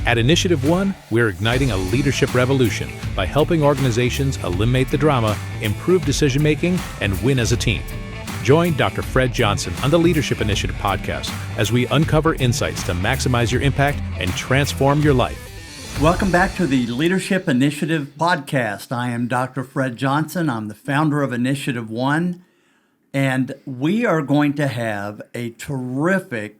At InitiativeOne, we're igniting a leadership revolution by helping organizations eliminate the drama, improve decision-making, and win as a team. Join Dr. Fred Johnson on the Leadership Initiative podcast as we uncover insights to maximize your impact and transform your life. Welcome back to the Leadership Initiative podcast. I am Dr. Fred Johnson. I'm the founder of InitiativeOne, and we are going to have a terrific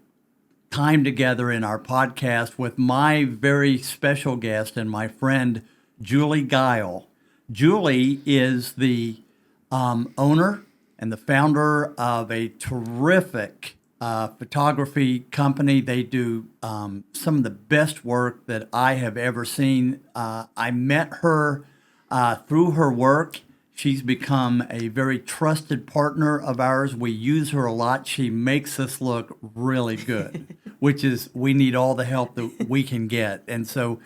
time together in our podcast with my very special guest and my friend, Julie Gile. Julie is the owner and the founder of a terrific photography company. They do some of the best work that I have ever seen. I met her through her work. She's become a very trusted partner of ours. We use her a lot. She makes us look really good, which is, we need all the help that we can get. And so,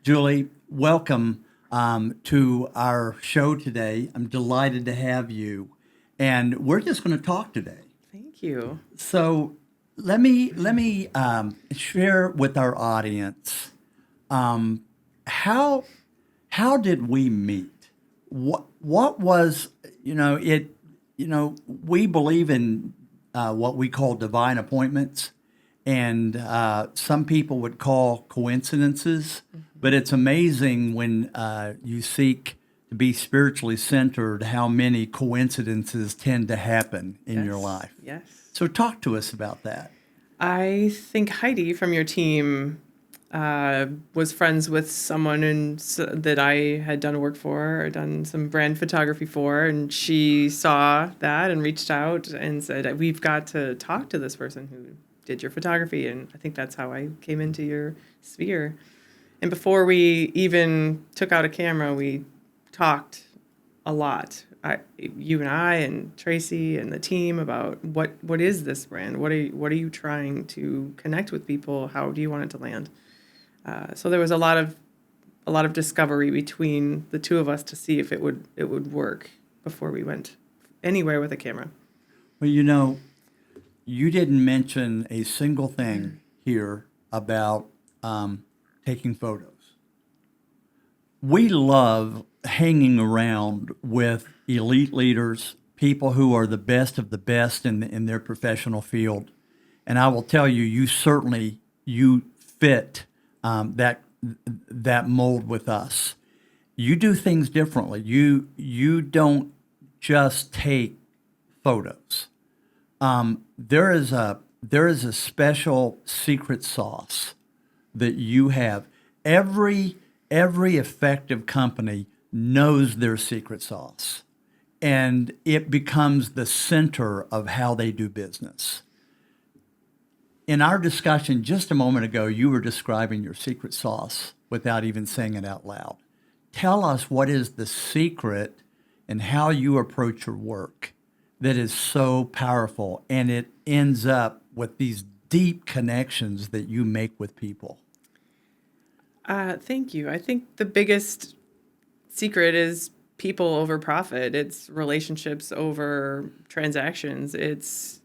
Julie, welcome to our show today. I'm delighted to have you. And we're just going to talk today. Thank you. So let me share with our audience how did we meet? What was, we believe in what we call divine appointments, and some people would call coincidences, but it's amazing when you seek to be spiritually centered, how many coincidences tend to happen in your life. Yes. So talk to us about that. I think Heidi from your team was friends with someone that I had done work for, or done some brand photography for, and she saw that and reached out and said, we've got to talk to this person who did your photography. And I think that's how I came into your sphere. And before we even took out a camera, we talked a lot. You and I and Tracy and the team about what is this brand? What are you trying to connect with people? How do you want it to land? So there was a lot of discovery between the two of us to see if it would work before we went anywhere with a camera. Well, you didn't mention a single thing here about taking photos. We love hanging around with elite leaders, people who are the best of the best in their professional field. And I will tell you, you fit that mold with us. You do things differently. You don't just take photos. There is a special secret sauce that you have. Every effective company knows their secret sauce, and it becomes the center of how they do business. In our discussion just a moment ago, you were describing your secret sauce without even saying it out loud. Tell us, what is the secret and how you approach your work that is so powerful, and it ends up with these deep connections that you make with people? Thank you. I think the biggest secret is people over profit. It's relationships over transactions. It's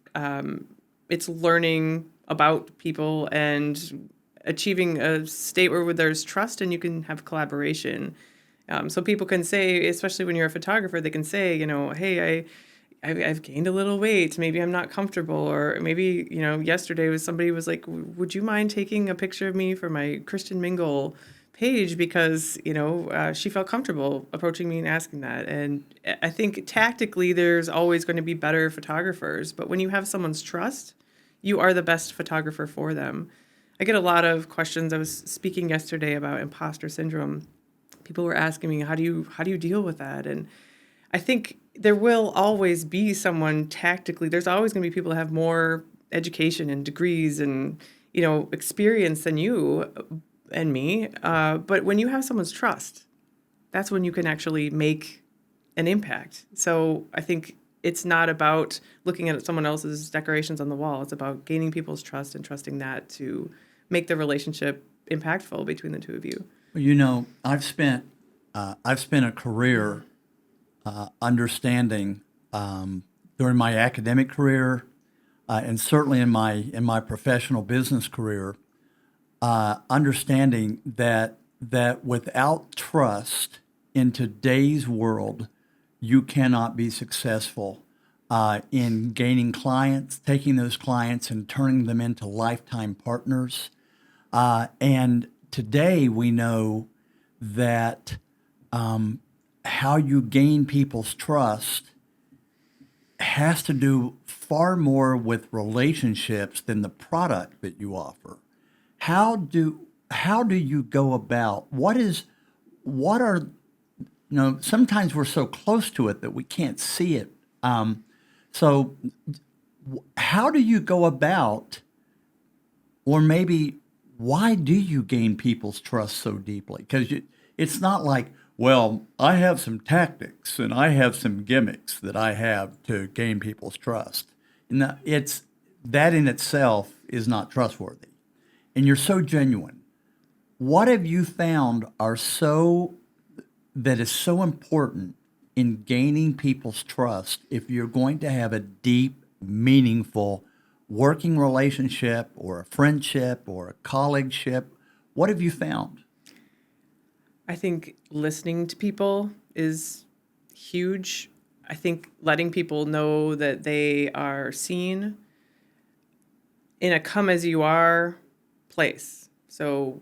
learning about people and achieving a state where there's trust and you can have collaboration. So people can say, especially when you're a photographer, they can say, hey, I've gained a little weight. Maybe I'm not comfortable. Or maybe, yesterday somebody was like, would you mind taking a picture of me for my Christian Mingle page? Because, she felt comfortable approaching me and asking that. And I think tactically there's always going to be better photographers. But when you have someone's trust, you are the best photographer for them. I get a lot of questions. I was speaking yesterday about imposter syndrome. People were asking me, how do you deal with that? And I think there will always be someone tactically. There's always going to be people that have more education and degrees and, experience than you and me. But when you have someone's trust, that's when you can actually make an impact. So I think it's not about looking at someone else's decorations on the wall. It's about gaining people's trust and trusting that to make the relationship impactful between the two of you. I've spent a career understanding during my academic career and certainly in my professional business career understanding that without trust in today's world, you cannot be successful in gaining clients, taking those clients and turning them into lifetime partners. And today we know that how you gain people's trust has to do far more with relationships than the product that you offer. How do you go about what are sometimes we're so close to it that we can't see it. So how do you go about, or maybe why do you gain people's trust so deeply? Because it's not like, well, I have some tactics and I have some gimmicks that I have to gain people's trust. And it's that in itself is not trustworthy. And you're so genuine. What have you found that is so important in gaining people's trust if you're going to have a deep, meaningful working relationship or a friendship or a colleagueship? What have you found? I think listening to people is huge. I think letting people know that they are seen in a come as you are place. So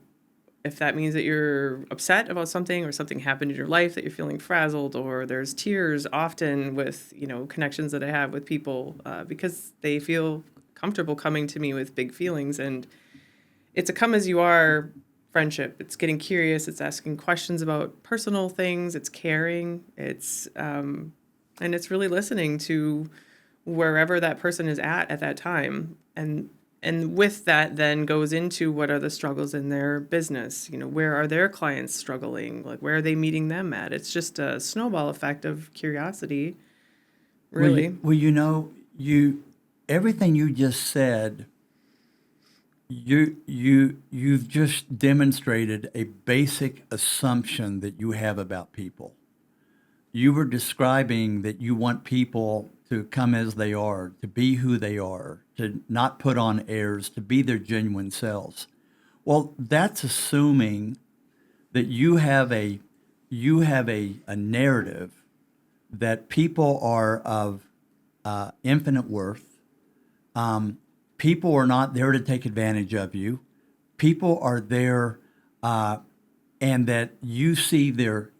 if that means that you're upset about something or something happened in your life that you're feeling frazzled, or there's tears often with, connections that I have with people because they feel comfortable coming to me with big feelings. And it's a come as you are friendship. It's getting curious. It's asking questions about personal things. It's caring. And it's really listening to wherever that person is at that time. And with that then goes into what are the struggles in their business? Where are their clients struggling? Like, where are they meeting them at? It's just a snowball effect of curiosity, really. Everything you just said, you've just demonstrated a basic assumption that you have about people. You were describing that you want people to come as they are, to be who they are, to not put on airs, to be their genuine selves. Well, that's assuming that you have a narrative that people are of infinite worth. People are not there to take advantage of you. People are there, and that you see their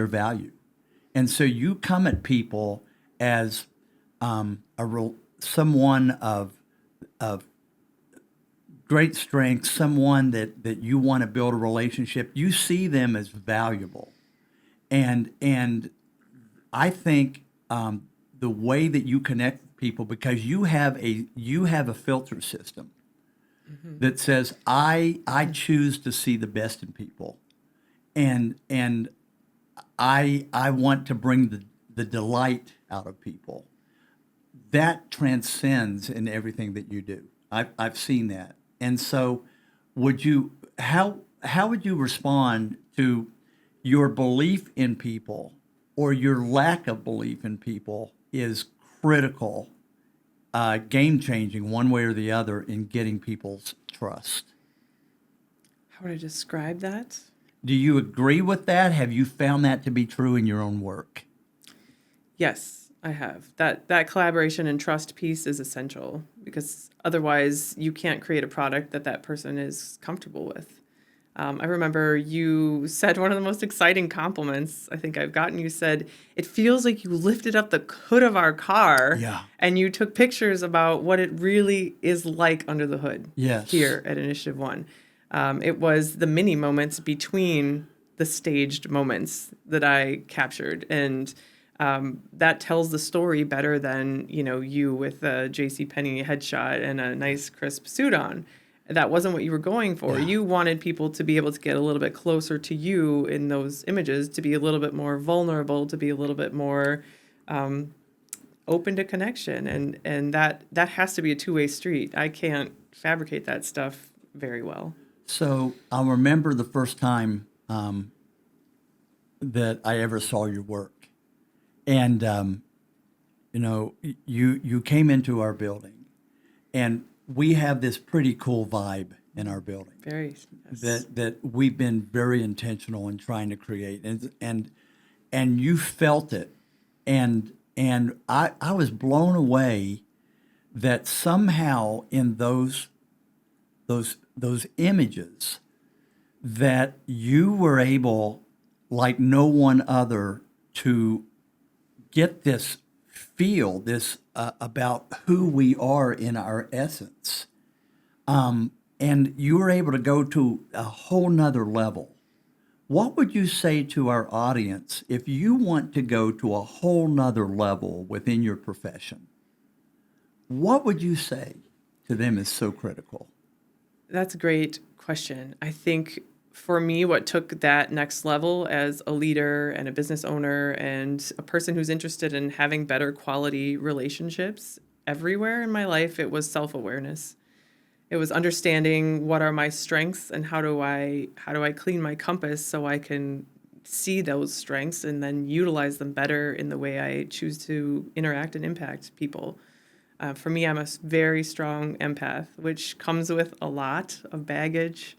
value, and so you come at people as someone of great strength, someone that you want to build a relationship. You see them as valuable, and I think the way that you connect with people, because you have a filter system that says I choose to see the best in people, and I want to bring the delight out of people. That transcends in everything that you do. I've seen that. And so how would you respond to your belief in people, or your lack of belief in people is critical, game changing one way or the other in getting people's trust? How would I describe that? Do you agree with that? Have you found that to be true in your own work? Yes, I have. That collaboration and trust piece is essential, because otherwise you can't create a product that person is comfortable with. I remember you said one of the most exciting compliments I think I've gotten. You said, it feels like you lifted up the hood of our car, and you took pictures about what it really is like under the hood. Yes. Here at InitiativeOne. It was the mini moments between the staged moments that I captured. And that tells the story better than, you with a JCPenney headshot and a nice crisp suit on. That wasn't what you were going for. Yeah. You wanted people to be able to get a little bit closer to you in those images, to be a little bit more vulnerable, to be a little bit more open to connection. And that has to be a two-way street. I can't fabricate that stuff very well. So I remember the first time that I ever saw your work, and you came into our building, and we have this pretty cool vibe in our building Very. Yes. that we've been very intentional in trying to create, and you felt it, and I was blown away that somehow in those images that you were able, like no one other, to get this feel this about who we are in our essence, and you were able to go to a whole nother level. What would you say to our audience if you want to go to a whole nother level within your profession? What would you say to them is so critical? That's a great question. I think for me, what took that next level as a leader and a business owner and a person who's interested in having better quality relationships everywhere in my life, it was self-awareness. It was understanding what are my strengths and how do I clean my compass so I can see those strengths and then utilize them better in the way I choose to interact and impact people. For me, I'm a very strong empath, which comes with a lot of baggage.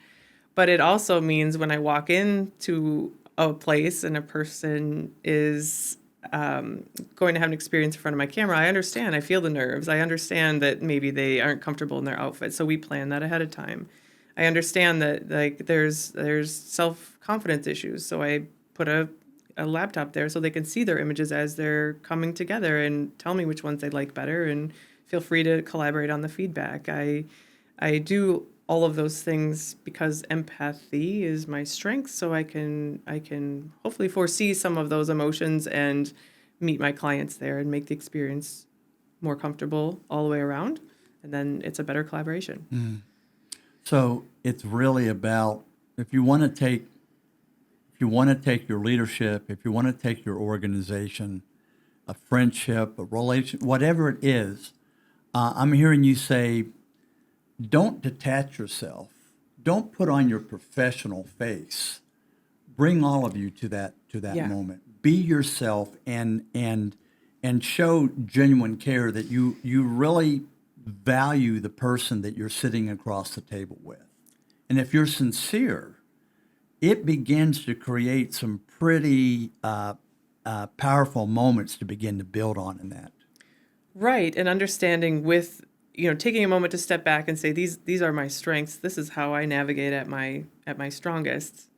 But it also means when I walk into a place and a person is going to have an experience in front of my camera, I understand. I feel the nerves. I understand that maybe they aren't comfortable in their outfit. So we plan that ahead of time. I understand that like there's self-confidence issues. So I put a laptop there so they can see their images as they're coming together and tell me which ones they like better and feel free to collaborate on the feedback. I do all of those things because empathy is my strength, so I can hopefully foresee some of those emotions and meet my clients there and make the experience more comfortable all the way around, and then it's a better collaboration. So it's really about if you want to take your leadership, if you want to take your organization, a friendship, a relation, whatever it is, I'm hearing you say, don't detach yourself. Don't put on your professional face. Bring all of you to that Yeah. moment. Be yourself and show genuine care that you really value the person that you're sitting across the table with. And if you're sincere, it begins to create some pretty powerful moments to begin to build on in that. Right, and understanding with taking a moment to step back and say these are my strengths. This is how I navigate at my strongest,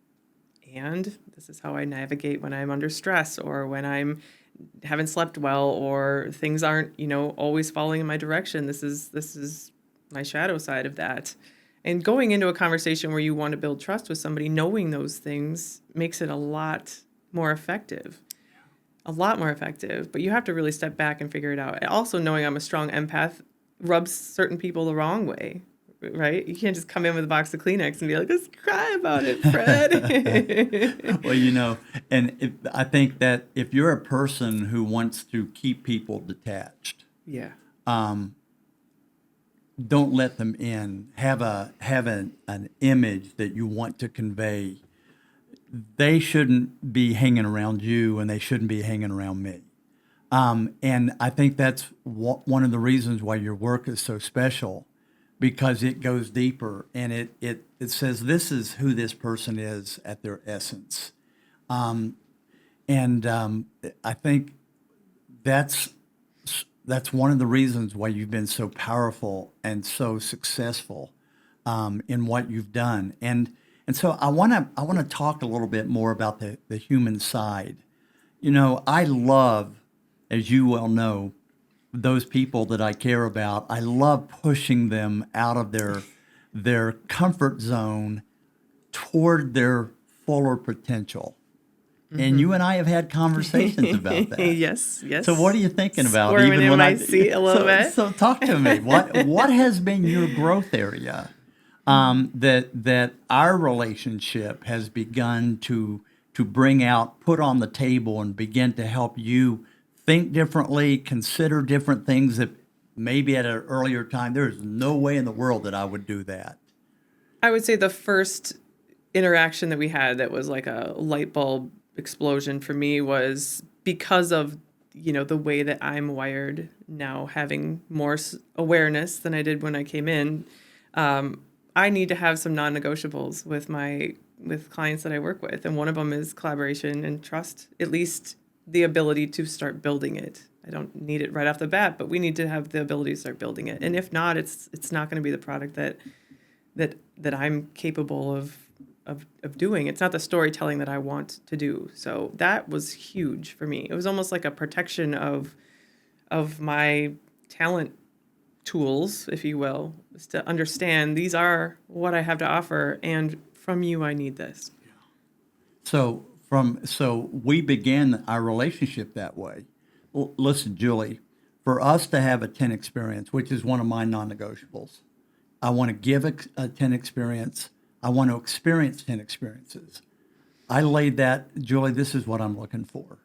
and this is how I navigate when I'm under stress or when I'm haven't slept well or things aren't always falling in my direction. This is my shadow side of that. And going into a conversation where you want to build trust with somebody, knowing those things makes it a lot more effective. A lot more effective, but you have to really step back and figure it out. Also, knowing I'm a strong empath rubs certain people the wrong way, right? You can't just come in with a box of Kleenex and be like, let's cry about it, Fred. Well, I think that if you're a person who wants to keep people detached, Yeah. don't let them in. Have an image that you want to convey. They shouldn't be hanging around you, and they shouldn't be hanging around me. And I think that's one of the reasons why your work is so special, because it goes deeper and it says this is who this person is at their essence. I think that's one of the reasons why you've been so powerful and so successful in what you've done. And so I want to talk a little bit more about the human side. I love, as you well know, those people that I care about. I love pushing them out of their comfort zone toward their fuller potential. Mm-hmm. And you and I have had conversations about that. Yes. So what are you thinking about? Squirming in my seat a little bit. So talk to me. What has been your growth area that our relationship has begun to bring out, put on the table, and begin to help you think differently, consider different things that maybe at an earlier time, there's no way in the world that I would do that? I would say the first interaction that we had that was like a light bulb explosion for me was because of, the way that I'm wired now, having more awareness than I did when I came in. I need to have some non-negotiables with clients that I work with, and one of them is collaboration and trust. At least the ability to start building it. I don't need it right off the bat, but we need to have the ability to start building it. And if not, it's not going to be the product that I'm capable of doing. It's not the storytelling that I want to do. So that was huge for me. It was almost like a protection of my talent tools, if you will, is to understand these are what I have to offer, and from you I need this. So we began our relationship that way. Well, listen, Julie, for us to have a 10 experience, which is one of my non-negotiables, I want to give a 10 experience. I want to experience 10 experiences. I laid that, Julie, this is what I'm looking for.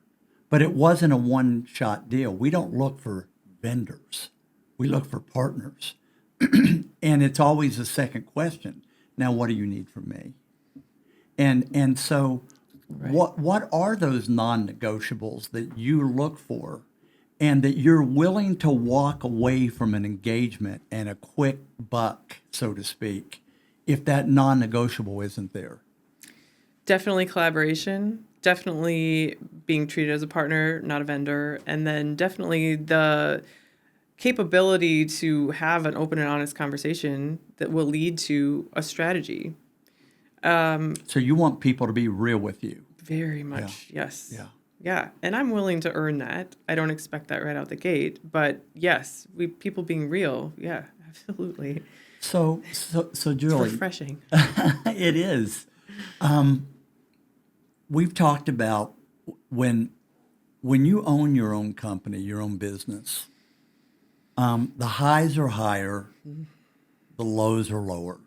But it wasn't a one-shot deal. We don't look for vendors. We look for partners. And it's always a second question. Now, what do you need from me? And so Right. what are those non-negotiables that you look for and that you're willing to walk away from an engagement and a quick buck, so to speak, if that non-negotiable isn't there? Definitely collaboration, definitely being treated as a partner, not a vendor, and then definitely the capability to have an open and honest conversation that will lead to a strategy. So you want people to be real with you. Very much, yes. Yeah. Yeah, and I'm willing to earn that. I don't expect that right out the gate, but yes, people being real, yeah, absolutely. So It's Julie, refreshing. it is. We've talked about when you own your own company, your own business, the highs are higher, the lows are lower.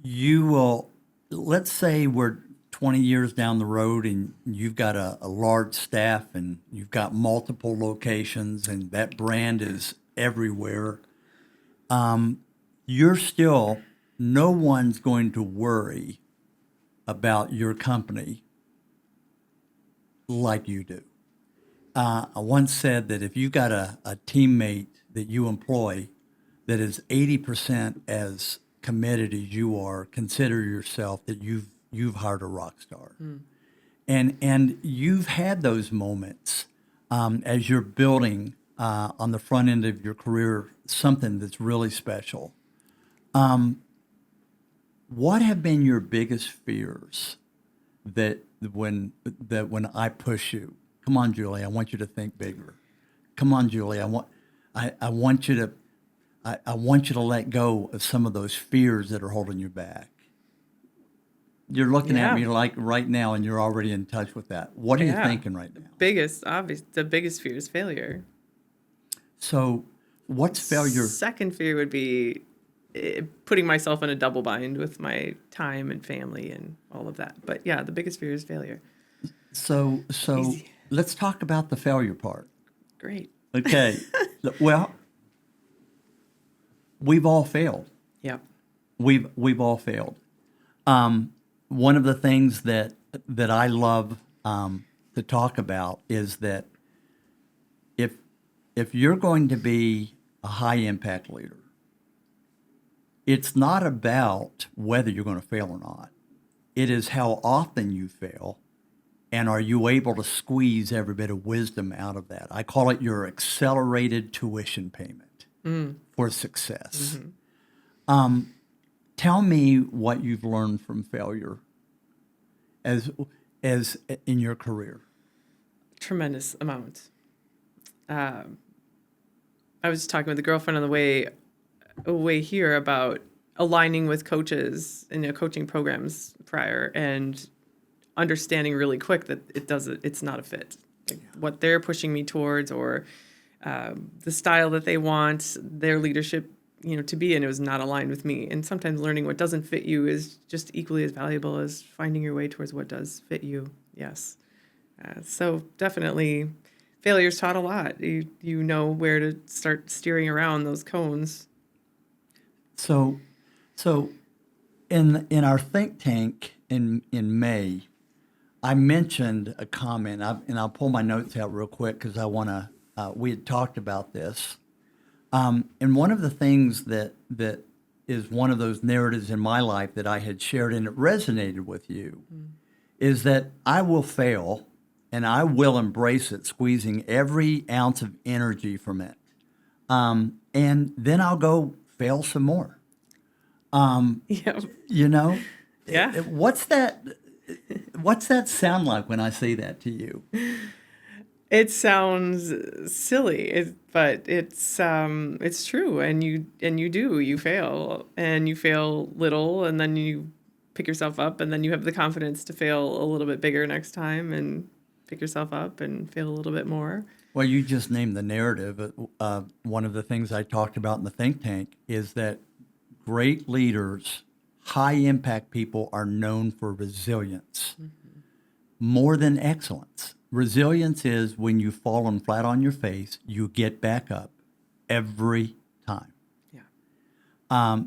You will, let's say we're 20 years down the road and you've got a large staff and you've got multiple locations and that brand is everywhere. You're still, no one's going to worry about your company like you do. I once said that if you got a teammate that you employ that is 80% as committed as you are, consider yourself that you've hired a rock star. And you've had those moments as you're building on the front end of your career something that's really special. What have been your biggest fears that when I push you? Come on, Julie, I want you to think bigger. Come on, Julie, I want you to let go of some of those fears that are holding you back. You're looking at Yeah. me like right now, and you're already in touch with that. What are you Yeah. thinking right now? The biggest fear is failure. So, what's failure? Second fear would be putting myself in a double bind with my time and family and all of that. But yeah, the biggest fear is failure. So Easy. let's talk about the failure part. Great. Okay. Well, we've all failed. Yep. We've all failed. One of the things that I love to talk about is that if you're going to be a high impact leader, it's not about whether you're going to fail or not. It is how often you fail, and are you able to squeeze every bit of wisdom out of that? I call it your accelerated tuition payment for success. Tell me what you've learned from failure as in your career. Tremendous amount. I was talking with a girlfriend on the way here about aligning with coaches in coaching programs prior and understanding really quick that it's not a fit. Like what they're pushing me towards or the style that they want their leadership to be in, it was not aligned with me. And sometimes learning what doesn't fit you is just equally as valuable as finding your way towards what does fit you. Yes. So definitely failure's taught a lot. You know where to start steering around those cones. So in our think tank in May, I mentioned a comment, and I'll pull my notes out real quick because I want to. We had talked about this. And one of the things that is one of those narratives in my life that I had shared and it resonated with you is that I will fail and I will embrace it, squeezing every ounce of energy from it. And then I'll go fail some more. Yeah. You know, Yeah. What's that sound like when I say that to you? It sounds silly, but it's true, and you fail, and you fail little, and then you pick yourself up, and then you have the confidence to fail a little bit bigger next time, and pick yourself up and fail a little bit more. Well, you just named the narrative. One of the things I talked about in the think tank is that great leaders, high impact people are known for resilience more than excellence. Resilience is when you've fallen flat on your face, you get back up every time. Yeah.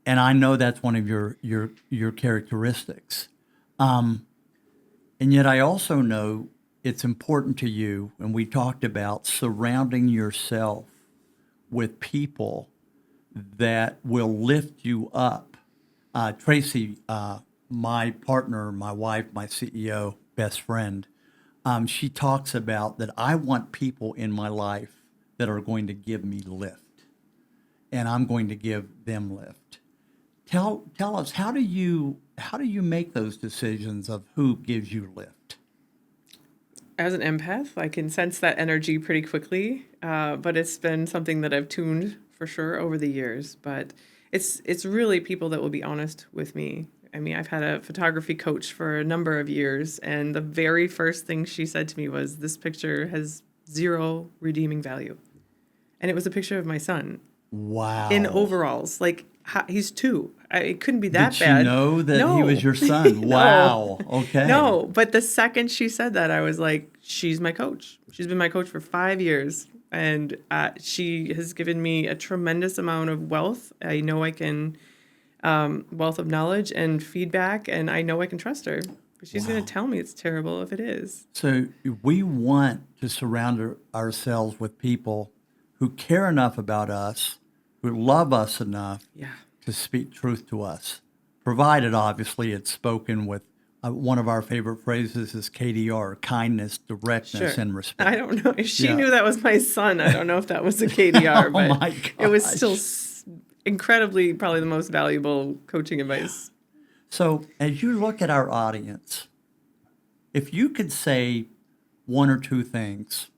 And I know that's one of your characteristics. And yet I also know it's important to you, and we talked about surrounding yourself with people that will lift you up. Tracy, my partner, my wife, my CEO, best friend, she talks about that I want people in my life that are going to give me lift, and I'm going to give them lift. Tell us, how do you make those decisions of who gives you lift? As an empath, I can sense that energy pretty quickly, but it's been something that I've tuned for sure over the years. But it's really people that will be honest with me. I mean, I've had a photography coach for a number of years, and the very first thing she said to me was, "This picture has zero redeeming value," and it was a picture of my son. Wow. In overalls, like he's 2. It couldn't be that Did bad. she know that No. he was your son? No. Wow. Okay. No, but the second she said that, I was like, she's my coach. She's been my coach for 5 years, and she has given me a tremendous amount of wealth. I know I can, wealth of knowledge and feedback, and I know I can trust her. But she's going to tell me it's terrible if it is. So we want to surround ourselves with people who care enough about us, who love us enough Yeah. to speak truth to us, provided obviously it's spoken with one of our favorite phrases is KDR, kindness, directness, Sure. and respect. I don't know if she Yeah. knew that was my son. I don't know if that was a KDR, Oh but my it was gosh. still incredibly probably the most valuable coaching advice. So as you look at our audience, if you could say one or two things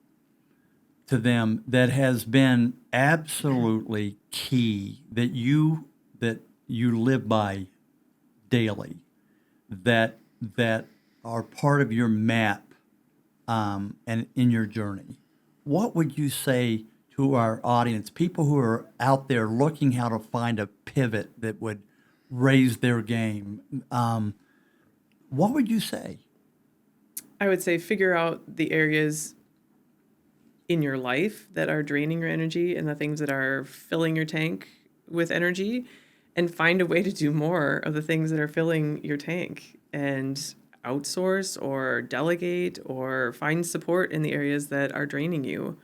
to them that has been absolutely key that you live by daily, that are part of your map and in your journey, what would you say to our audience, people who are out there looking how to find a pivot that would raise their game? What would you say? I would say figure out the areas in your life that are draining your energy and the things that are filling your tank with energy, and find a way to do more of the things that are filling your tank, and outsource or delegate or find support in the areas that are draining you,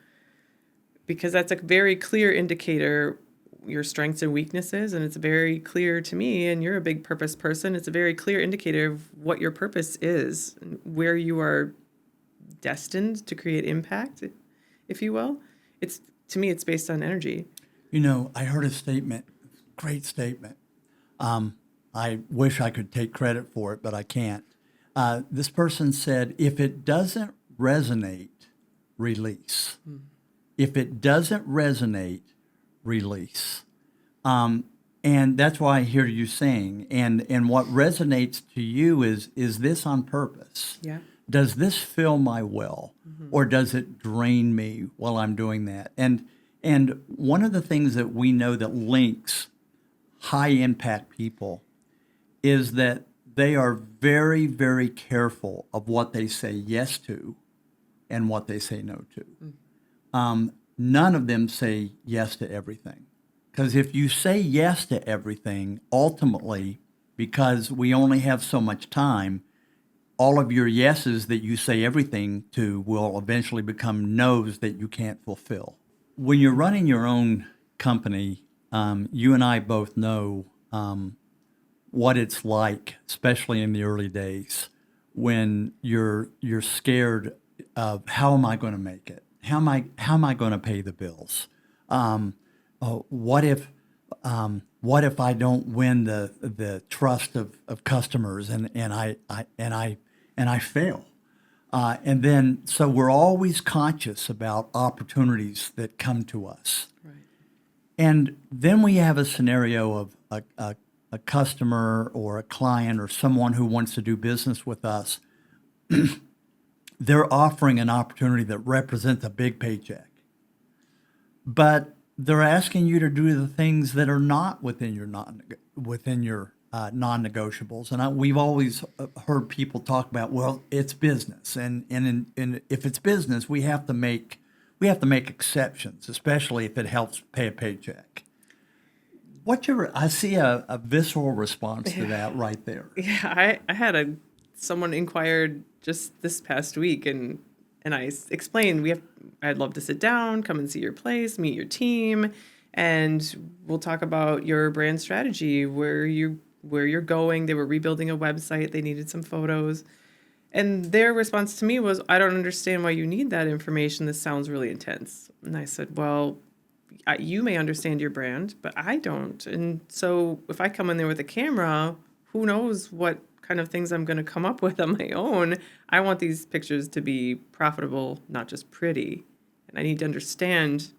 because that's a very clear indicator, your strengths and weaknesses, and it's very clear to me, and you're a big purpose person, it's a very clear indicator of what your purpose is and where you are destined to create impact, if you will. It's, to me, it's based on energy. You know, I heard a statement, great statement. I wish I could take credit for it, but I can't. This person said, if it doesn't resonate, release. If it doesn't resonate, release. And that's why I hear you saying, and what resonates to you is this on purpose? Yeah. Does this fill my well, or does it drain me while I'm doing that? And one of the things that we know that links high impact people is that they are very, very careful of what they say yes to and what they say no to. None of them say yes to everything. Because if you say yes to everything, ultimately, because we only have so much time, all of your yeses that you say everything to will eventually become no's that you can't fulfill. When you're running your own company, you and I both know what it's like, especially in the early days, when you're scared of how am I going to make it? How am I going to pay the bills? What if I don't win the trust of customers and I fail? And then so we're always conscious about opportunities that come to us. Right. And then we have a scenario of a customer or a client or someone who wants to do business with us. They're offering an opportunity that represents a big paycheck, but they're asking you to do the things that are not within your non-negotiables. And we've always heard people talk about, well, it's business, and if it's business, we have to make exceptions, especially if it helps pay a paycheck. I see a visceral response to that right there. Yeah, I had someone inquired just this past week, and I explained I'd love to sit down, come and see your place, meet your team, and we'll talk about your brand strategy, where you're going. They were rebuilding a website, they needed some photos. And their response to me was, I don't understand why you need that information. This sounds really intense. And I said, well, you may understand your brand, but I don't. And so if I come in there with a camera, who knows what kind of things I'm going to come up with on my own. I want these pictures to be profitable, not just pretty. And I need to understand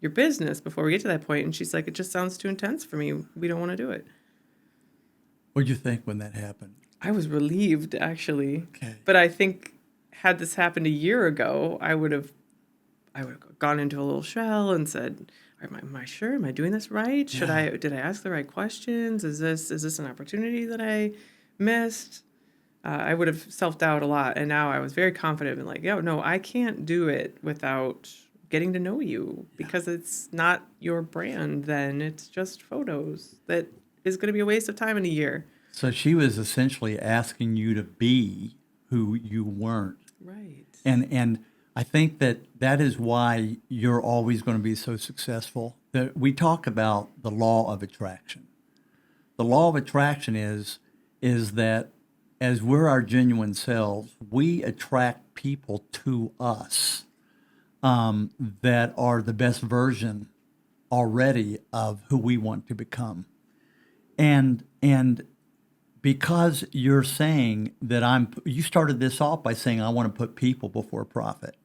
your business before we get to that point. And she's like, it just sounds too intense for me. We don't want to do it. What did you think when that happened? I was relieved, actually. Okay. But I think had this happened a year ago, I would have gone into a little shell and said, am I sure? Am I doing this right? Did I ask the right questions? Is this an opportunity that I missed? I would have self-doubt a lot. And now I was very confident and like, no, I can't do it without getting to know you, because it's not your brand then. It's just photos that is going to be a waste of time in a year. So she was essentially asking you to be who you weren't. Right. And I think that is why you're always going to be so successful. We talk about the law of attraction. The law of attraction is that as we're our genuine selves, we attract people to us that are the best version already of who we want to become. And because you're saying that you started this off by saying, I want to put people before profit.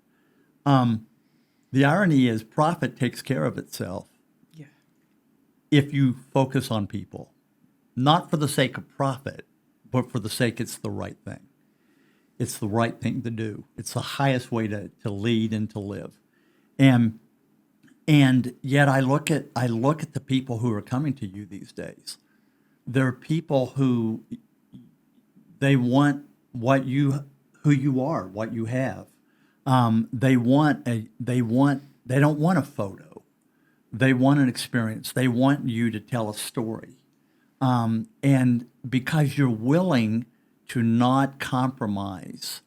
The irony is profit takes care of itself. Yeah. If you focus on people, not for the sake of profit, but for the sake it's the right thing. It's the right thing to do. It's the highest way to lead and to live. And yet I look at the people who are coming to you these days. There are people who they want who you are, what you have. They don't want a photo. They want an experience. They want you to tell a story. And because you're willing to not compromise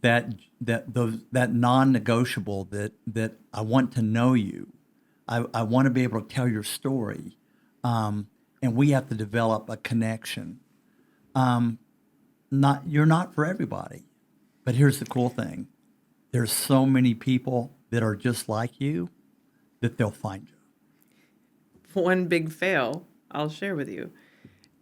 that non-negotiable that I want to know you. I want to be able to tell your story. And we have to develop a connection. You're not for everybody, but here's the cool thing. There's so many people that are just like you that they'll find you. One big fail I'll share with you.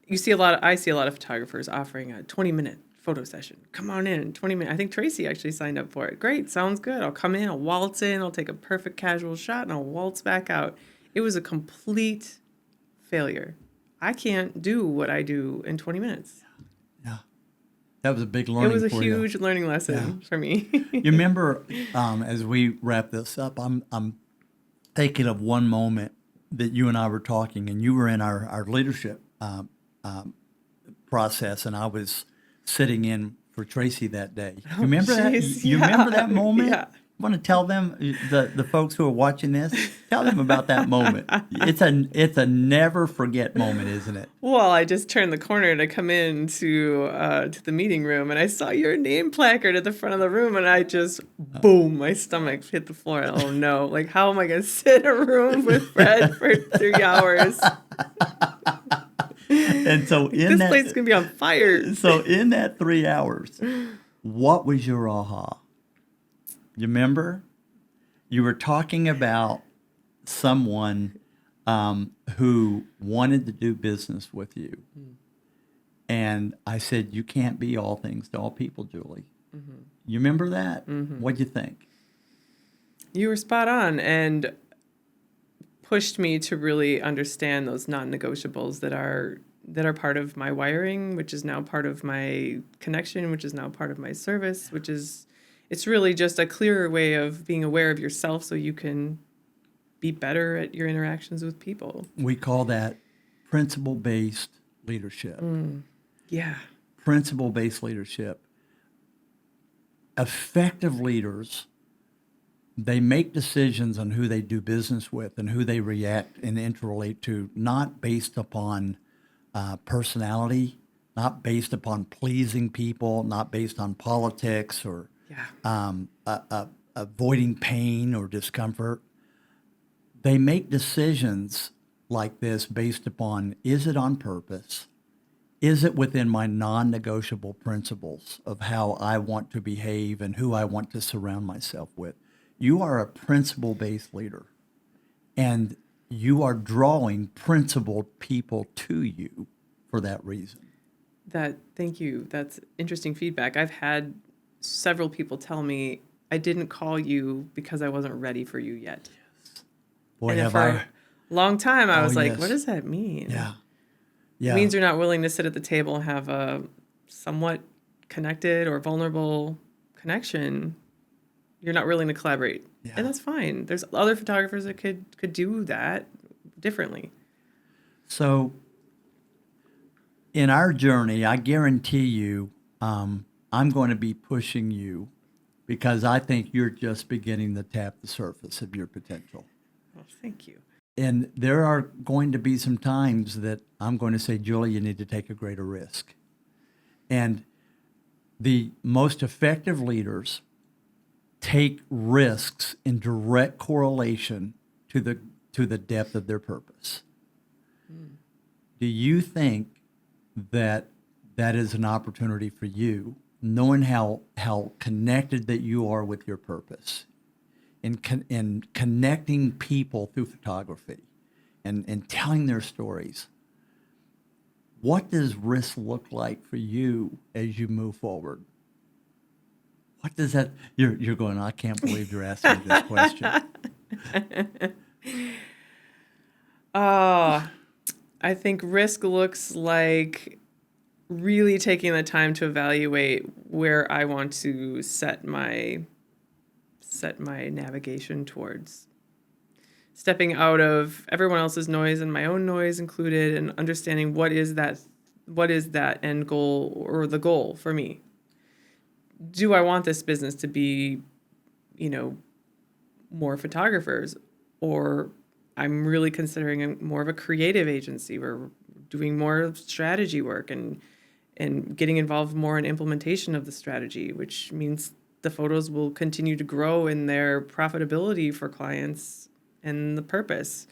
I see a lot of photographers offering a 20-minute photo session. Come on in, 20 minutes. I think Tracy actually signed up for it. Great, sounds good. I'll come in, I'll waltz in, I'll take a perfect casual shot, and I'll waltz back out. It was a complete failure. I can't do what I do in 20 minutes. Yeah. That was a big learning for you. It was a huge learning lesson for me. You remember, as we wrap this up, I'm thinking of one moment that you and I were talking, and you were in our leadership process, and I was sitting in for Tracy that day. You remember that? You remember that moment? Yeah. Want to tell them, the folks who are watching this, tell them about that moment. It's a never forget moment, isn't it? Well, I just turned the corner to come in to the meeting room, and I saw your name placard at the front of the room, and I just, boom, my stomach hit the floor. Oh no! Like, how am I going to sit in a room with Fred for 3 hours? And so This place is going to be on fire. So in that 3 hours, what was your aha? You remember? You were talking about someone who wanted to do business with you. And I said, you can't be all things to all people, Julie. You remember that? What'd you think? You were spot on, and pushed me to really understand those non-negotiables that are part of my wiring, which is now part of my connection, which is now part of my service, which is, it's really just a clearer way of being aware of yourself so you can be better at your interactions with people. We call that principle-based leadership. Yeah. Principle-based leadership. Effective leaders, they make decisions on who they do business with and who they react and interrelate to, not based upon personality, not based upon pleasing people, not based on politics or avoiding pain or discomfort. They make decisions like this based upon, is it on purpose? Is it within my non-negotiable principles of how I want to behave and who I want to surround myself with? You are a principle-based leader, and you are drawing principled people to you for that reason. Thank you. That's interesting feedback. I've had several people tell me, I didn't call you because I wasn't ready for you yet. Boy, and have for I. a long time, I was like, yes. what does that mean? Yeah. It means you're not willing to sit at the table and have a somewhat connected or vulnerable connection. You're not willing to collaborate. Yeah. And that's fine. There's other photographers that could do that differently. So in our journey, I guarantee you, I'm going to be pushing you because I think you're just beginning to tap the surface of your potential. Well, thank you. And there are going to be some times that I'm going to say, Julie, you need to take a greater risk. And the most effective leaders take risks in direct correlation to the depth of their purpose. Do you think that is an opportunity for you, knowing how connected that you are with your purpose, and connecting people through photography and telling their stories? What does risk look like for you as you move forward? What does that, you're going, I can't believe you're asking me this question. I think risk looks like really taking the time to evaluate where I want to set my navigation towards. Stepping out of everyone else's noise and my own noise included, and understanding what is that end goal or the goal for me. Do I want this business to be, more photographers, or I'm really considering more of a creative agency where we're doing more strategy work and getting involved more in implementation of the strategy, which means the photos will continue to grow in their profitability for clients and the purpose.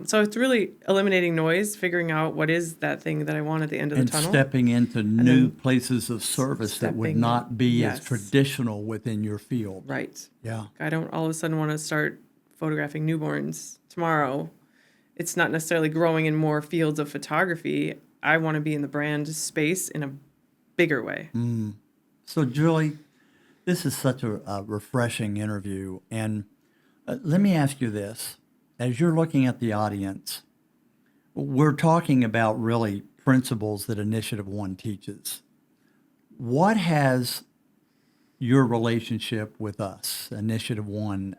So it's really eliminating noise, figuring out what is that thing that I want at the end of the tunnel. And stepping into new places of service that would not be as yes. traditional within your field. Right. Yeah. I don't all of a sudden want to start photographing newborns tomorrow. It's not necessarily growing in more fields of photography. I want to be in the brand space in a bigger way. So, Julie, this is such a refreshing interview. And let me ask you this. As you're looking at the audience, we're talking about really principles that InitiativeOne teaches. What has your relationship with us, InitiativeOne,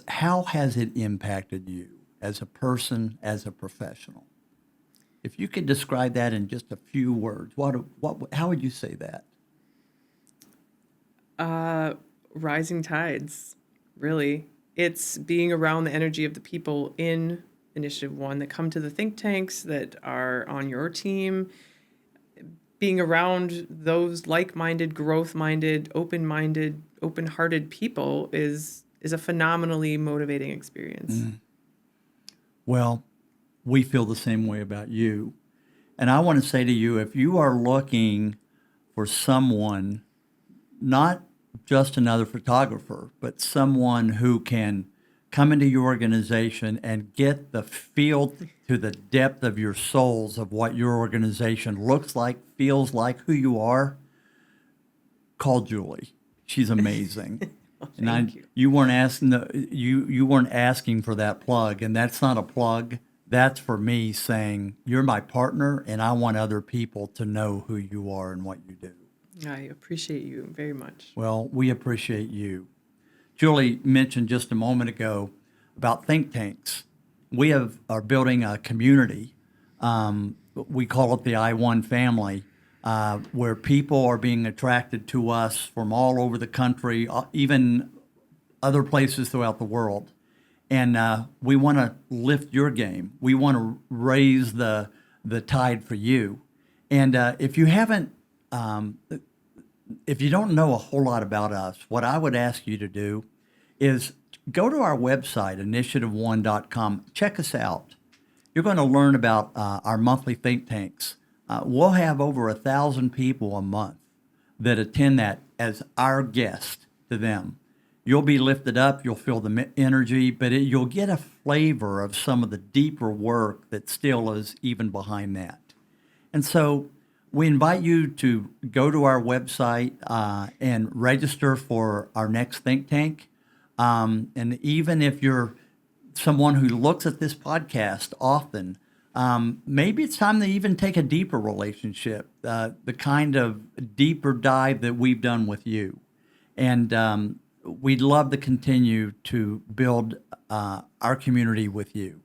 how has it impacted you as a person, as a professional? If you could describe that in just a few words, how would you say that? rising tides, really. It's being around the energy of the people in Initiative One that come to the think tanks that are on your team. Being around those like-minded, growth-minded, open-minded, open-hearted people is a phenomenally motivating experience. Well, we feel the same way about you. And I want to say to you, if you are looking for someone, not just another photographer, but someone who can come into your organization and get the feel to the depth of your souls of what your organization looks like, feels like, who you are, call Julie. She's amazing. Thank you. You weren't asking you weren't asking for that plug, and that's not a plug. That's for me saying you're my partner, and I want other people to know who you are and what you do. I appreciate you very much. Well, we appreciate you. Julie mentioned just a moment ago about think tanks. We are building a community. We call it the I1 family, where people are being attracted to us from all over the country, even other places throughout the world. And we want to lift your game. We want to raise the tide for you. And if you haven't, if you don't know a whole lot about us, what I would ask you to do is go to our website, InitiativeOne.com. Check us out. You're going to learn about our monthly think tanks. We'll have over 1,000 people a month that attend that as our guest to them. You'll be lifted up, you'll feel the energy, but you'll get a flavor of some of the deeper work that still is even behind that. And so we invite you to go to our website and register for our next think tank. And even if you're someone who looks at this podcast often, maybe it's time to even take a deeper relationship, the kind of deeper dive that we've done with you. And we'd love to continue to build our community with you.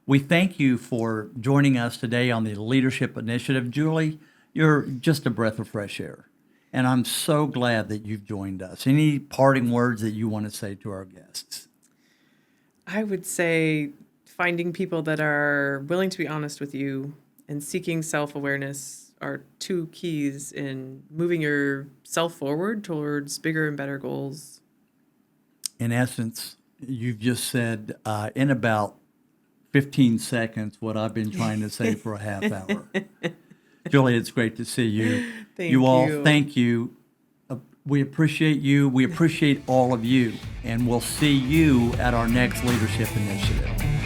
We thank you for joining us today on the Leadership Initiative. Julie, you're just a breath of fresh air. And I'm so glad that you've joined us. Any parting words that you want to say to our guests? I would say finding people that are willing to be honest with you and seeking self-awareness are two keys in moving yourself forward towards bigger and better goals. In essence, you've just said in about 15 seconds what I've been trying to say for a half hour. Julie, it's great to see you. Thank you all, you. thank you. We appreciate you. We appreciate all of you. And we'll see you at our next Leadership Initiative.